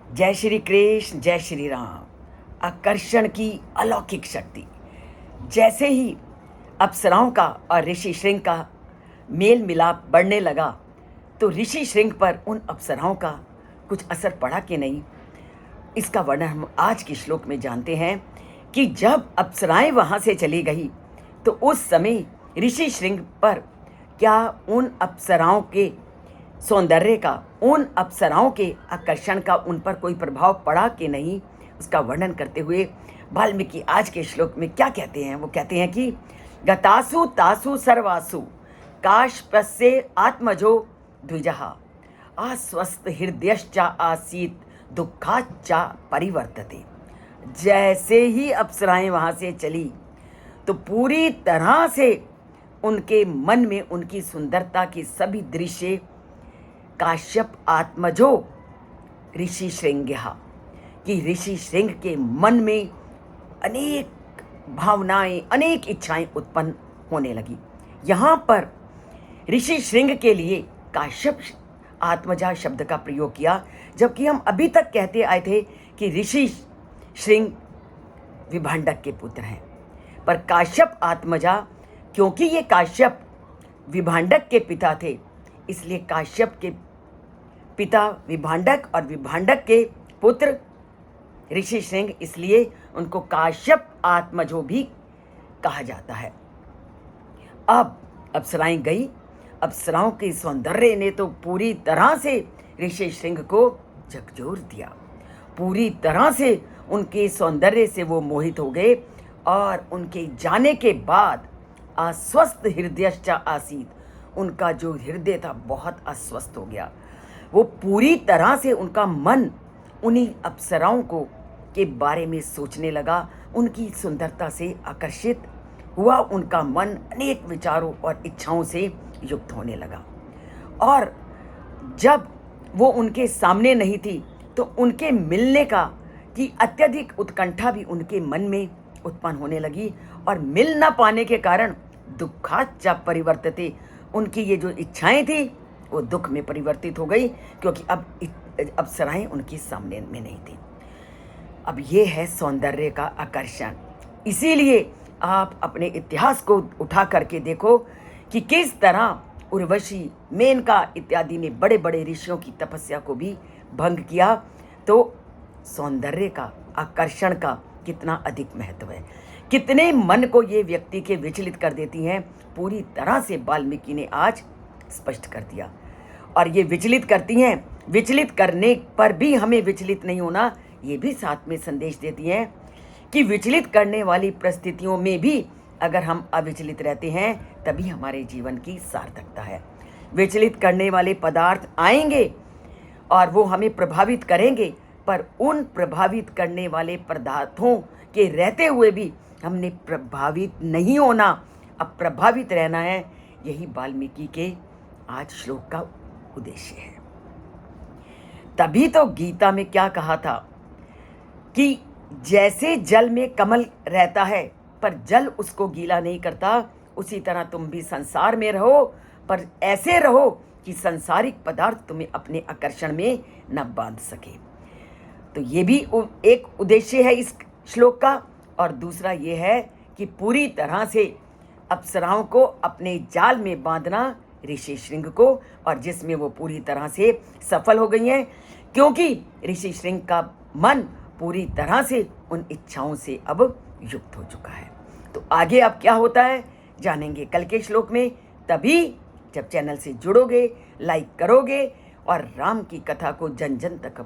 जय श्री कृष्ण, जय श्री राम। आकर्षण की अलौकिक शक्ति। जैसे ही अप्सराओं का और ऋषि श्रृंग का मेल मिलाप बढ़ने लगा तो ऋषि श्रृंग पर उन अप्सराओं का कुछ असर पड़ा कि नहीं, इसका वर्णन हम आज के श्लोक में जानते हैं कि जब अप्सराएं वहां से चली गई तो उस समय ऋषि श्रृंग पर क्या उन अप्सराओं के सौंदर्य का, उन अप्सराओं के आकर्षण का उन पर कोई प्रभाव पड़ा कि नहीं, उसका वर्णन करते हुए वाल्मीकि आज के श्लोक में क्या कहते हैं। वो कहते हैं कि गतासु तासु सर्वासु काश्यपस्य आत्मजो द्विजः अस्वस्थ हृदयश्च आसीत दुःखाच्च परिवर्तते। जैसे ही अप्सराएं वहां से चली तो पूरी तरह से उनके मन में उनकी सुंदरता के सभी दृश्य काश्यप आत्मजो ऋषि श्रृंग, कि ऋषि श्रृंग के मन में अनेक भावनाएं, अनेक इच्छाएं उत्पन्न होने लगी। यहाँ पर ऋषि श्रृंग के लिए काश्यप आत्मजा शब्द का प्रयोग किया, जबकि हम अभी तक कहते आए थे कि ऋषि श्रृंग विभांडक के पुत्र हैं। पर काश्यप आत्मजा, क्योंकि ये काश्यप विभांडक के पिता थे, इसलिए काश्यप के पिता विभांडक और विभांडक के पुत्र ऋषि श्रृंग, इसलिए उनको काश्यप आत्मजो भी कहा जाता है। अब अप्सराएं गई, अप्सराओं के सौंदर्य ने तो पूरी तरह से ऋषि श्रृंग को झकझोर दिया। पूरी तरह से उनके सौंदर्य से वो मोहित हो गए और उनके जाने के बाद अस्वस्थ हृदयश्च आसीत, उनका जो हृदय था बहुत अस्वस्थ हो गया। वो पूरी तरह से उनका मन उन्हीं अप्सराओं को के बारे में सोचने लगा, उनकी सुंदरता से आकर्षित हुआ, उनका मन अनेक विचारों और इच्छाओं से युक्त होने लगा। और जब वो उनके सामने नहीं थी तो उनके मिलने का की अत्यधिक उत्कंठा भी उनके मन में उत्पन्न होने लगी और मिल ना पाने के कारण दुःखाच्च परिवर्तते, उनकी ये जो इच्छाएं थी वो दुख में परिवर्तित हो गई, क्योंकि अब अप्सराएं उनके सामने में नहीं थी। अब ये है सौंदर्य का आकर्षण। इसीलिए आप अपने इतिहास को उठा करके देखो कि किस तरह उर्वशी, मेनका इत्यादि ने बड़े बड़े ऋषियों की तपस्या को भी भंग किया। तो सौंदर्य का, आकर्षण का कितना अधिक महत्व है, कितने मन को ये व्यक्ति के विचलित कर देती हैं, पूरी तरह से वाल्मीकि ने आज स्पष्ट कर दिया। और ये विचलित करती हैं, विचलित करने पर भी हमें विचलित नहीं होना, ये भी साथ में संदेश देती हैं कि विचलित करने वाली परिस्थितियों में भी अगर हम अविचलित रहते हैं तभी हमारे जीवन की सार्थकता है। विचलित करने वाले पदार्थ आएंगे और वो हमें प्रभावित करेंगे, पर उन प्रभावित करने वाले पदार्थों के रहते हुए भी हमने प्रभावित नहीं होना, अब प्रभावित रहना है। यही वाल्मीकि के आज श्लोक का उद्देश्य है। तभी तो गीता में क्या कहा था कि जैसे जल में कमल रहता है पर जल उसको गीला नहीं करता, उसी तरह तुम भी संसार में रहो, पर ऐसे रहो कि सांसारिक पदार्थ तुम्हें अपने आकर्षण में न बांध सके। तो ये भी एक उद्देश्य है इस श्लोक का। और दूसरा ये है कि पूरी तरह से अप्सराओं को अपने जाल में बांधना ऋषि श्रृंग को, और जिसमें वो पूरी तरह से सफल हो गई हैं, क्योंकि ऋषि श्रृंग का मन पूरी तरह से उन इच्छाओं से अब युक्त हो चुका है। तो आगे अब क्या होता है जानेंगे कल के श्लोक में। तभी जब चैनल से जुड़ोगे, लाइक करोगे और राम की कथा को जन जन तक